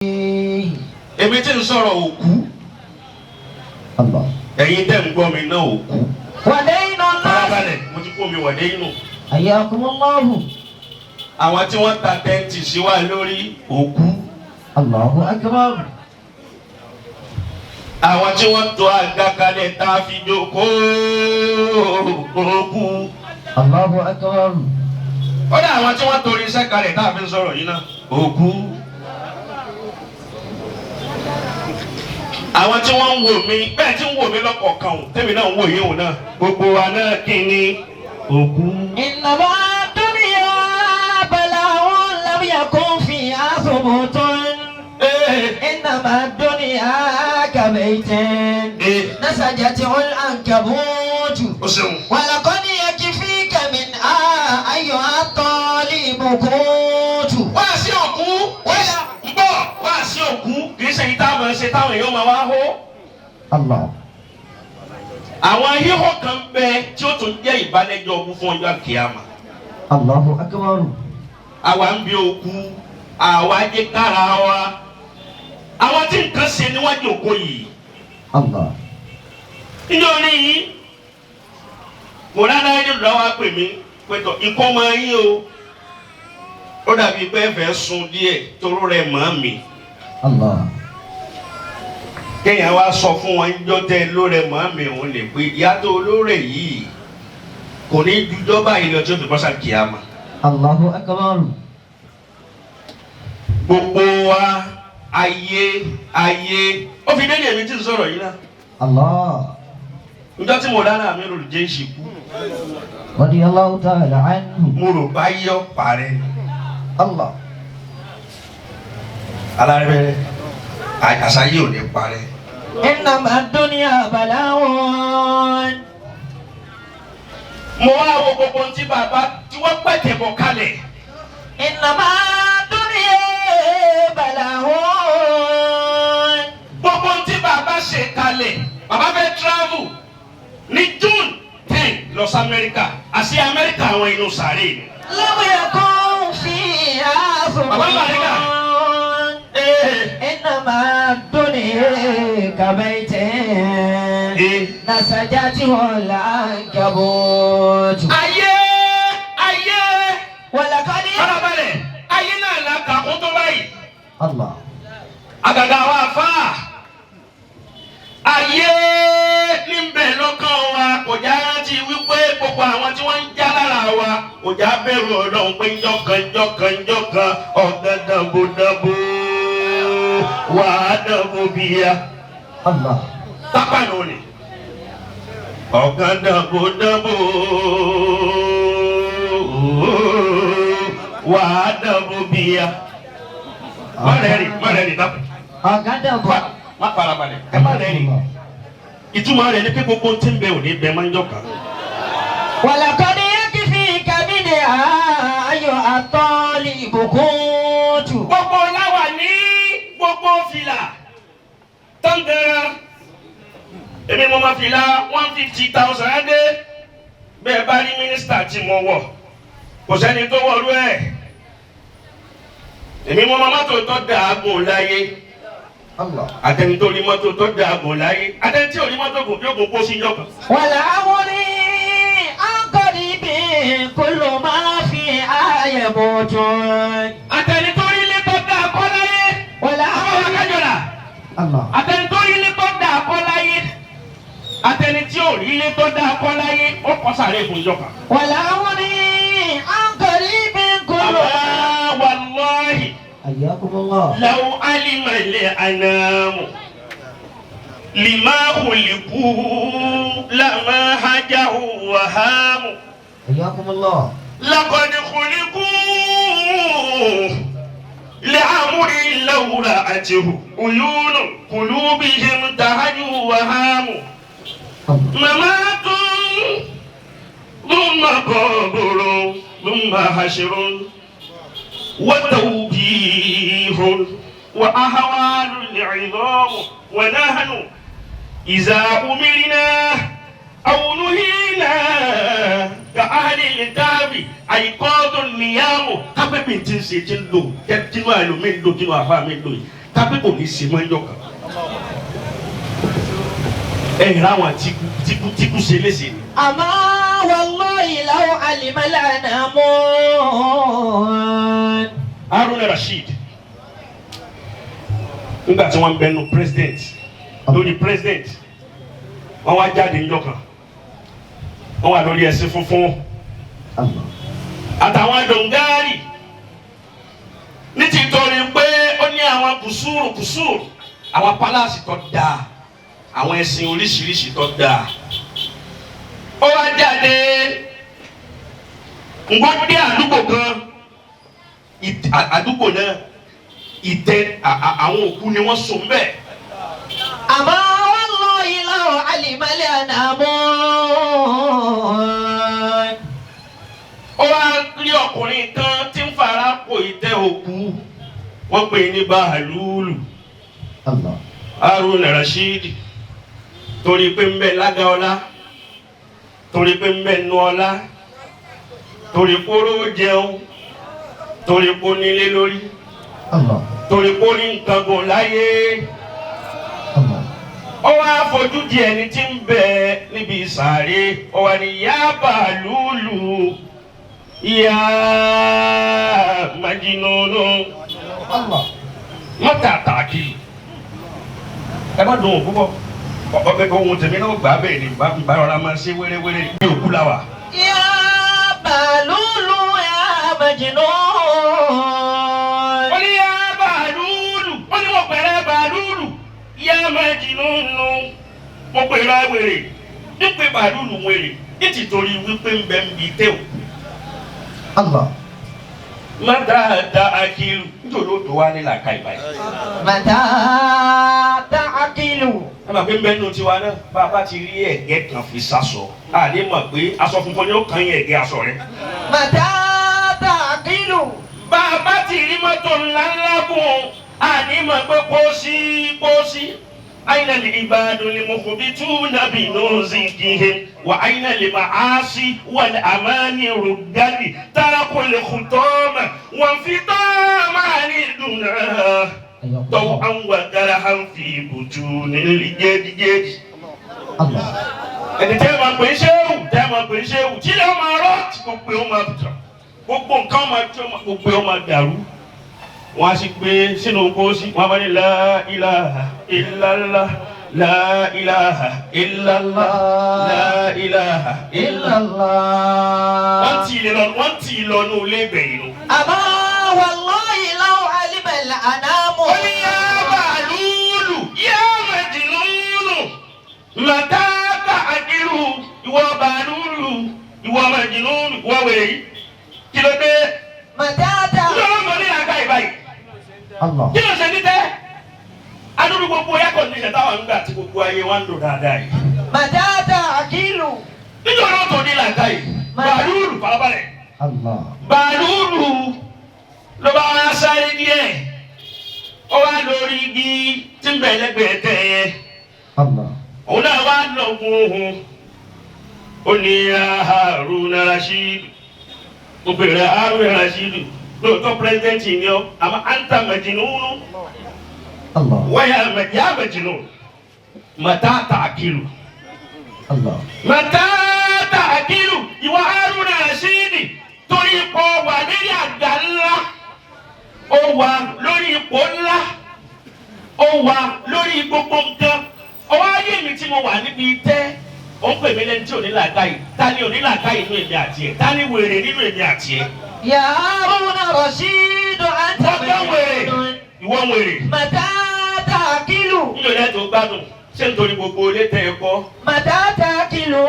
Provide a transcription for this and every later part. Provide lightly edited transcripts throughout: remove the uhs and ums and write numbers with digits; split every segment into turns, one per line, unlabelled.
èmi tí ń sọ̀rọ̀ òkú ẹ̀yin tẹ́ ń gbọ́ mi náà òkú.
wàdé iná náà.
farabalẹ̀ mo ti kó mi wàdé inú.
ayakumullahu.
àwọn tí wọ́n ta tẹ́ǹtì sí wa lórí òkú.
Allahu akbar.
àwọn tí wọ́n tò àga kalẹ̀ tá a fi jókòó òkú.
Allahu akbar.
kódà àwọn tí wọ́n torí iṣẹ́ kalẹ̀ tá a fi ń sọ̀rọ̀ yìí náà òkú. àwọn tí wọ́n ń wò mí bẹ́ẹ̀ tí ń wò mí lọ́kọ̀ọ̀kan o tẹ́mi náà ń wò yín o náà gbogbo wa náà kí ni òkú.
innama dunya bala'un lam yakun fiha thubutun. innama dunya kabaytin nasajatihul ankabutu. wa laqad yakfika minha ayyuha at-talibu kutu.
wá sí òkú ń bọ̀ wá sí òkú kì í ṣe yìí táwọn ṣe táwọn èèyàn máa wá hó.
Allah.
àwọn híhó kan bẹ tí ó tún jẹ́ ìbálẹ́jọ́ ọkú fún ọjọ́ àkíyàmà.
Allahu akbar.
àwa ń bí òkú àwa jẹ́ kára wa àwọn tí nǹkan ṣe níwájú òkú yìí.
Allah.
nítorí yìí kò dáadáa ẹni lọ́wọ́ pè mí pẹ̀tọ̀ ikọ́ máa yín o ó dàbí pé ẹ fẹ́ sun díẹ̀ toró rẹ̀ mọ́ mi.
Allah.
kéèyàn wá sọ fún wọn jọ́tẹ́ lóore mọ́ mi òun lè pé ìyàtọ̀ olóore yìí kò ní dúdọ́ báyìí lọ tí ó fi bọ́sà kíámà.
Allahu akbar.
gbogbo wa ayé ó fi délé èmi tí ń sọ̀rọ̀ yìí náà.
Allah.
njọ́ tí mo dáná mi rò jẹ́ ìṣìkú
radiyallahu ta'ala anhu.
mo rò bá yọ parẹ́
Allah.
alárẹ̀ àṣà yìí ò ní parẹ́.
innama dunya bala'un.
mo wá wo gbogbo tí bàbá tí wọ́n pẹ̀tẹ̀ bọ̀ kalẹ̀.
innama dunya bala'un.
gbogbo tí bàbá ṣe kalẹ̀ bàbá fẹ́ travel ní June 10 lọ sí Amẹ́ríkà àti Amẹ́ríkà àwọn inú sàárè ni.
lam yakun fiha thubutun. innama dunya kabaytin nasajatihul ankabut.
ayé
wa laqad
farabalẹ̀ ayé náà la kà kó tó báyìí.
Allah.
àgàgà wa fa ayé níbẹ̀ lọ́kàn wa kò já rántí wípé gbogbo àwọn tí wọ́n ń já lára wa kò já bẹ̀rù Ọlọ́run pé njọ́kan ọ̀gán dàbòdàbò wà á dàbò bíyà.
Allah.
tápà ní òní ọ̀gán dàbòdàbò wà á dàbò bíyà. má rẹ̀ rí tápà.
Ọ̀gádàbọ̀.
má farabalẹ̀ ẹ má rẹ̀ rí. ìtumọ̀ rẹ̀ ni pé gbogbo tí ń bẹ òní bẹ máa ń jọ kan.
wa laqad yakfika minha ayyuha at-talibu kutu.
gbogbo láwà ní gbogbo fìlà tọ́ngẹ̀rẹ̀ èmi mo ma fìlà 150,000 dé bẹ́ẹ̀ bá rí mínísítà tí mo wọ̀ kò sẹ́ni tó wọ̀lú ẹ̀ èmi mo ma mọ́tò tó dàágùn láyé
Allah.
àtẹni tó rí mọ́tò tó dàágùn láyé àtẹni tí ò rí mọ́tò gùn yóò gùn kó sí yọkàn.
wal amri an qaribin kullu ma fiha yamutun.
àtẹni tó rí ilé tó dà kọ́ láyé
wal
àwọn
amri.
akájọra
Allah.
àtẹni tó rí ilé tó dà kọ́ láyé àtẹni tí ò rí ilé tó dà kọ́ láyé ó kọ́ sàré fún yọkàn.
wal amri an qaribin kullu.
wallahi
ayyakumullah.
law alima al-anamu lima khuliqu lama hajahu wahamu
ayyakumullah.
laqad khuliqu li'amri law ra'atuhu uyunu qulubihim tahaju wahamu mamatun thumma qabrun thumma hashrun وتوبيخ وأهوال العظام ونهن إذا أمرنا أو نهينا كأهل الكتاب أيقاظ النيام kápẹ́ mi ti ń ṣe ti ń lò tínú àìlò mi ń lò tínú àfa mi ń lò yìí kápẹ́ kò ní í ṣe mọ́ ẹjọ́ kan ẹ̀yìn láwọn tíkú ṣe léṣe ni.
àmọ́ wallahi law alima al-anamu.
Haruna Rashid nígbà tí wọ́n ń bẹnu president lórí president wọ́n wá jáde níjọ́ kan wọ́n wà lórí ẹṣin funfun àtàwọn dongari ní ti torí pé ó ní àwọn kùsùrù àwọn palace tó dáa àwọn ẹṣin oríṣiríṣi tó dáa ó wá jáde ngbọ́n dé àdúgbò kan àdúgbò náà ìtẹ́ àwọn òkú ni wọ́n so mbẹ́.
àmọ́ wallahi law alima al-anamu.
ó wá rí ọkùnrin kan tí ń fara kó ìtẹ́ òkú wọ́n pè ní Bahalulu Haruna Rashid torí pé ń bẹ Lágaọlá torí pé ń bẹ Nuọlá torí pé ó jẹun torí pé ó nílé lórí torí pé ó ní nǹkan gùn láyé ó wá fojú di ẹni tí ń bẹ níbi ìsàré ó wá ní yá Bahalulu yá Majinunu mọ́tà tààkì ẹ má dùn òkú bọ̀ ọ̀pẹ̀ ohun tèmi náà gbà bẹ́ẹ̀ ni bá rọra máa ṣe wéréwéré ní òkú la wà.
yá Bahalulu yá Majnun.
ó ní yá Bahalulu ó ní mo pẹ̀lẹ́ Bahalulu yá Majnunu mo pẹ̀lẹ́ wèrè nípe Bahalulu wèrè ní tìtorí wípé ń bẹ ń bi tẹ́ o. mọ́tà tààkì nítorí ó tó wá ní làkà ìbáyìí.
mata ta'qilu.
ẹ máa gbé ń bẹ́ẹ̀ nù tiwa náà bá a bá ti rí ẹ̀gẹ́ kan fi sásọ àdé mọ̀ pé aṣọ funfun ni ó kàn yín ẹ̀gẹ́ aṣọ rẹ.
mata ta'qilu.
bá a bá ti rí mọ́tò ńláńlá kún àdé mọ̀ pé pósí أين العباد المخبتون بنوزكهم وأين المعاصي والأماني الرجال تركوا الخطام وانفطام عن الدنيا طوعا وكرها في بطون الجد. ẹni tẹ́ ẹ máa pè é ṣéwù tí lè máa rọ́ tí gbogbo ẹ̀ máa tọ̀ gbogbo nǹkan máa tó gbogbo ẹ̀ máa dàrú wọ́n á sì gbé sínú pósí wọ́n á bá ní la ilaha illallah la ilaha illallah la ilaha illallah. wọ́n ti lọ ní olé ìgbẹ̀yìn lọ.
àmọ́ wallahi law alima al-anamu.
ó ní yá Bahalulu yá Majnunu mata ta'qilu ìwọ Bahalulu ìwọ Majnunu ìwọ wèrè kí ló dé.
mata ta'qilu.
lọ́wọ́ mọ̀ ní àga ìbáyìí. kí ló ṣe ní tẹ́ adúlù gbogbo air condition táwọn ń gbà tí gbogbo ayé wa ń lò dáadáa yìí.
mata ta'qilu.
nítorí wọn tó ní làǹkà yìí Bahalulu farabalẹ̀. Bahalulu ló bá wá sáré díẹ̀ ó wá lórí igi tí ń bẹ̀ lẹ́gbẹ̀ẹ́ tẹ̀ yẹn. òun náà wá lọ gun ohun ó ní Haruna Rashid mo bèrè Haruna Rashid lóòótọ́ pírẹsidẹ́ntì ni ọ́ àmọ́ anta Majnunu. ويا مجنون متى تعقل متى تعقل ìwọ Haruna Rashid torí ipò wà lórí àga ńlá ó wà lórí ipò ńlá ó wà lórí gbogbo nǹkan ọwọ́ ayé mi tí mo wà níbi tẹ́ ó ń pè mí lẹ́ni tí ò ní làákàyè ta ni ò ní làákàyè nínú èmi àti ẹ̀ ta ni wèrè nínú èmi àti ẹ̀.
ya Haruna Rashid anta Majnun.
ìwọ wèrè.
mata ta'qilu.
nílò ilé tó gbádùn ṣé nítorí gbogbo ilé tẹ ẹ kọ́.
mata ta'qilu.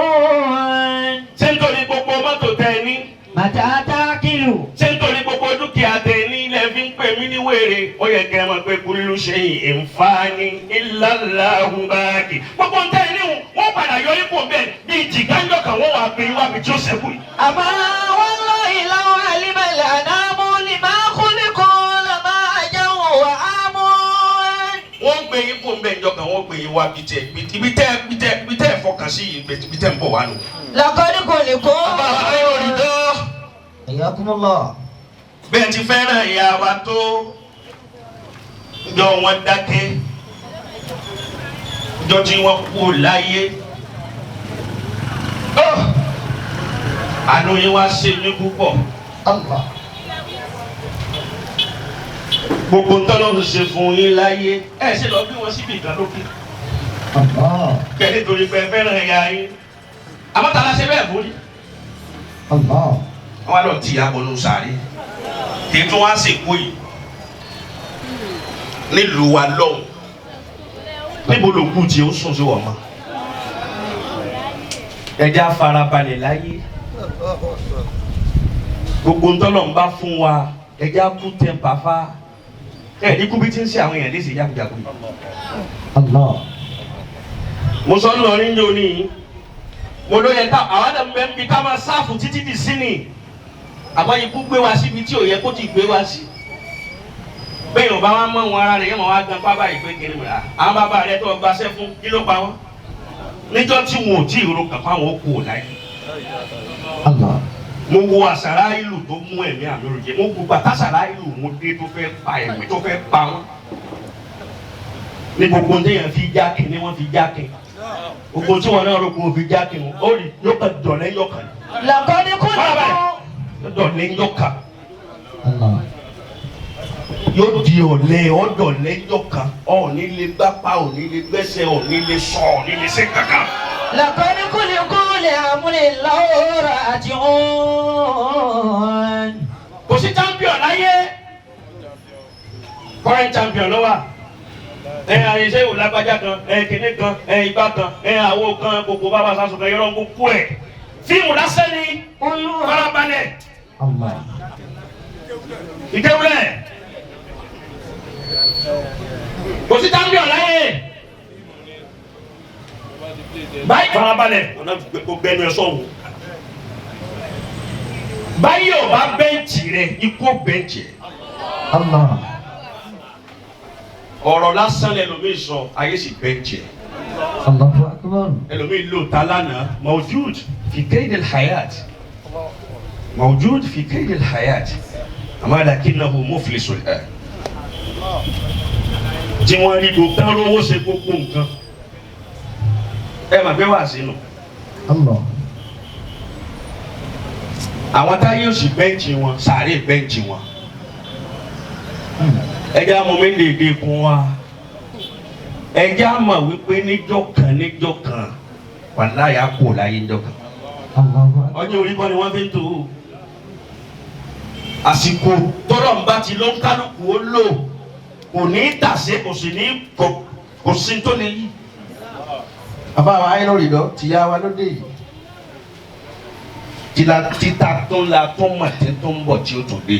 ṣé nítorí gbogbo mọ́tò tẹ ẹ ní.
mata ta'qilu.
ṣé nítorí gbogbo dúkìá tẹ ẹ ní ilẹ̀ fi ń pè mí ní wèrè. ó yẹ kẹ́ ẹ máa pé kullu shay'in infani illa Allahu baqi. gbogbo ń tẹ́ ẹ ní wọ́n padà yọ ipò bẹ́ẹ̀ bíi jìgáńjọ́ kan wọ́n wà pé wá bí tí ó ṣẹ́kù yìí.
àmọ́ wallahi law alima al-anamu lima khuliqu lama ajawu wa amun.
wọ́n gbé yín kó mbẹ́ njọ́ kan wọ́n gbé yín wá bí tẹ́ fọkàn sí yìí bí tẹ́ ń bọ̀ wá nù.
laqad khuliqu.
bàbá ayé òrì dán.
hayyakumullah.
bẹ́ẹ̀ ti fẹ́ràn ìyá wa tó jọ wọn dákẹ́ jọ tí wọ́n kú láyé àánú yín wá ṣe mí púpọ̀. Gbogbo ntọ́lọ́run ṣe fún yín láyé ẹ ṣe lọ bí wọ́n síbi ìgbà lókè. Kẹ́lẹ́ torí pé fẹ́ràn ẹ̀yà yín àmọ́tàlá ṣe bẹ́ẹ̀ borí. Wọ́n wá lọ tì abọ́nú sáré kí tún wá sì kú yìí nílùú wa lọ́hùn níbo ló kú tí ó sùn sí wọ́n mọ́. Ẹja farabalẹ̀ láyé gbogbo ntọ́lọ́run bá fún wa ẹja kú tẹ̀ pàfà ní kúbi tí ń ṣe àwọn èèyàn léṣe jákujáku yìí. Mo sọ lọ ní njó ní mo ló yẹ ká àwọn àdàmú bẹ́ẹ̀ ń bi ká máa sáàfù títí di sí ni àmọ́ ikú gbé wa síbi tí ò yẹ kó ti gbé wa sí. Bẹ́ẹ̀ yóò bá wa mọ̀ wọn ara rẹ̀ yẹn mọ̀ wá gan pápá ìpè kiri mìíràn àwọn bàbá rẹ̀ tó gbaṣẹ́ fún kí ló pa wọ́n níjọ́ tí wọn ò tí ì ro kàpá wọn kú ò láyé. Mo wo àṣàrá ìlú tó mú ẹ̀mí àmì òròjẹ́ mo gbogbo àtàṣàrá ìlú mo dé tó fẹ́ pa ẹ̀mí tó fẹ́ pa wọ́n ní gbogbo ní èèyàn fi jákè ní wọ́n fi jákè gbogbo tí wọ́n náà rò kó fi jákè wọn ó rí yóò kàn dọ̀lẹ́ yọkàn.
Làkọ́ni kú ni
mo. Dọ̀lẹ́ yọkàn yóò di ọ̀lẹ́ ọ̀dọ̀lẹ́ yọkàn ọ̀ọ́ni lè gbápá ọ̀ọ́ni lè gbẹ́sẹ̀ ọ̀ọ́ni lè sọ ọ̀ọ́ni lè ṣe kankan.
Làkọ́ni kú ni kú lè àmúlẹ̀ lọ́wọ́rọ̀ àti òun.
Kò sí champion láyé current champion ló wà. Àyẹ̀sẹ̀ ìwò lágbájá kan kìnní kan ìgbà kan àwo kan gbogbo bàbá sásùn kan yọrọ gbogbo ẹ̀ fíìmù lásán ni farabalẹ̀ ìkéwulẹ̀ kò sí champion láyé báyìí farabalẹ̀ ọ̀nà gbẹnu ẹ̀ sọ̀wọ́ báyìí ò bá bẹ́ǹchì rẹ̀ ikú bẹ́ǹchì ọ̀rọ̀ lásán lẹ́lòmíì sọ ayé sì bẹ́ǹchì ẹlòmíì lò tá lánàá mawjud fi kayd al-hayat mawjud fi kayd al-hayat àmọ́ lakinnahu muflisul an tí wọ́n rí gbogbo tán lówó ṣe gbogbo nǹkan ẹ mà gbé wá sínú. Àwọn táyé òsì bẹ́ǹchì wọn sàárè bẹ́ǹchì wọn ẹjẹ́ àmọ́ méjèèjì kún wa ẹjẹ́ àmọ́ wípé níjọ́ kan wàláyà kò láyé níjọ́ kan ọjọ́ orí kọ́ ni wọ́n fi ń tó àsìkò tọ́rọ̀ ń bá ti ló ń kálukú ó lò kò ní í tàsé kò sì ní kò sí tó lè yí.
Àbá wa ayé lórí lọ ti yá wa lóde yìí.
Títa tó la tó mọ̀ tí tó ń bọ̀ tí ó tó dé.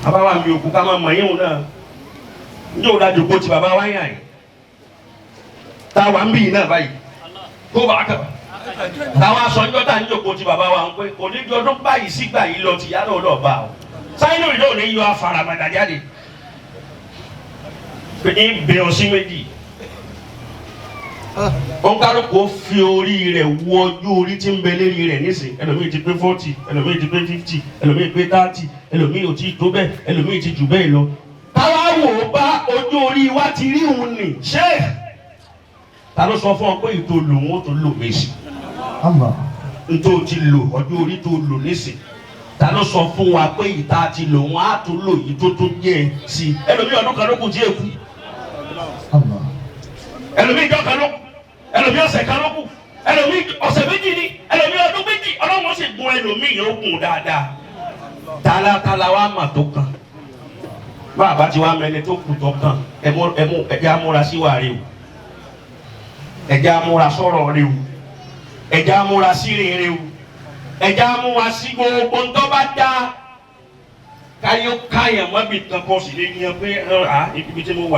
Bàbá wa mi òkú ká máa mọ̀ yín náà. Ní òun dájú kó ti bàbá wa yàn yín. Tá wa ń bí yìí náà báyìí. Tó bá kà. Táwa aṣọ ńjọ́ tá ń jòkó ti bàbá wa ń pé kò ní ju ọdún báyìí sígbà yìí lọ ti yá náà lọ bá o. Sáyé lórí náà ò ní yọ afáramàdà jáde. Pé ní bẹ̀rẹ̀ sí méjì. Òǹkàlùkù fi orí rẹ̀ wọ ojú orí tí ń bẹ lérí rẹ̀ nísìn ẹlòmíì ti pé 40 ẹlòmíì ti pé 50 ẹlòmíì pé 30 ẹlòmíì ò tí tó bẹ́ẹ̀ ẹlòmíì ti jù bẹ́ẹ̀ lọ. Táwa wò ó bá ojú orí wa ti rí òun nì ṣé ta ló sọ fún ọ pé ètò lòun ó tó lò méjì ntó ti lò ọjọ́ orí tó lò nísìn ta ló sọ fún wa pé ìta ti lòun á tó lò yìí tó tó jẹ́ sí ẹlòmíì ọdún kan ló kù tí èkú ẹlòmíì ìjọ kan ló kù ẹlòmíì ọ̀sẹ̀ kan ló kù ẹlòmíì ọ̀sẹ̀ méjì ni ẹlòmíì ọdún méjì ọlọ́run sì gun ẹlòmíì yẹn ó gùn dáadáa tálátálá wa mà tó kàn bàbá tí wàá mẹni tó kù tó kàn ẹjẹ amúra sí wàá rí o ẹjẹ amúra sọ̀rọ̀ rí o ẹjẹ amúra sí rere o ẹjẹ amúra sí gbogbo ńtọ́ bá dá káyọ̀ káyọ̀ mọ́bì kankan sì lè yan pé ibi tí mo wà.